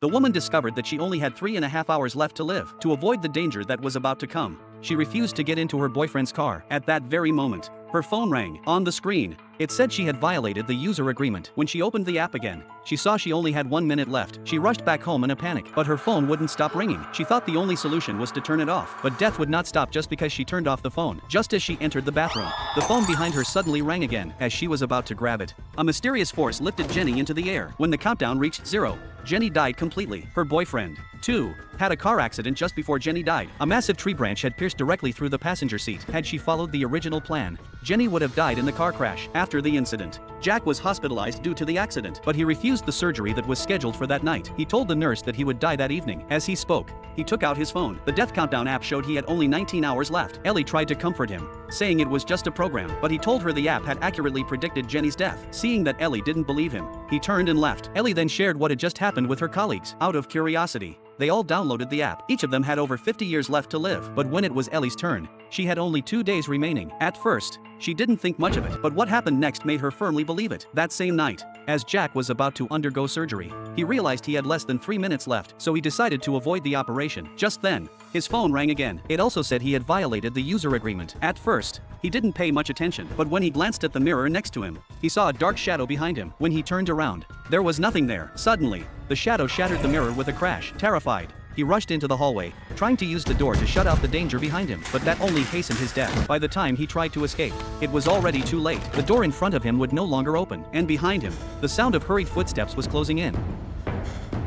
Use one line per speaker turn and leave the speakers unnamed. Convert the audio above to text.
The woman discovered that she only had 3.5 hours left to live. To avoid the danger that was about to come, she refused to get into her boyfriend's car. At that very moment, her phone rang. On the screen, it said she had violated the user agreement. When she opened the app again, she saw she only had 1 minute left. She rushed back home in a panic, but her phone wouldn't stop ringing. She thought the only solution was to turn it off, but death would not stop just because she turned off the phone. Just as she entered the bathroom, the phone behind her suddenly rang again. As she was about to grab it, a mysterious force lifted Jenny into the air. When the countdown reached 0, Jenny died completely. Her boyfriend, too, had a car accident just before Jenny died. A massive tree branch had pierced directly through the passenger seat. Had she followed the original plan, Jenny would have died in the car crash. After the incident, Jack was hospitalized due to the accident, but he refused the surgery that was scheduled for that night. He told the nurse that he would die that evening. As he spoke, he took out his phone. The death countdown app showed he had only 19 hours left. Ellie tried to comfort him, saying it was just a program, but he told her the app had accurately predicted Jenny's death. Seeing that Ellie didn't believe him, he turned and left. Ellie then shared what had just happened with her colleagues. Out of curiosity, they all downloaded the app. Each of them had over 50 years left to live, but when it was Ellie's turn, she had only 2 days remaining. At first, she didn't think much of it, but what happened next made her firmly believe it. That same night, as Jack was about to undergo surgery, he realized he had less than 3 minutes left, so he decided to avoid the operation. Just then, his phone rang again. It also said he had violated the user agreement. At first, he didn't pay much attention, but when he glanced at the mirror next to him, he saw a dark shadow behind him. When he turned around, there was nothing there. Suddenly, the shadow shattered the mirror with a crash. Terrified, he rushed into the hallway, trying to use the door to shut out the danger behind him, but that only hastened his death. By the time he tried to escape, it was already too late. The door in front of him would no longer open, and behind him, the sound of hurried footsteps was closing in.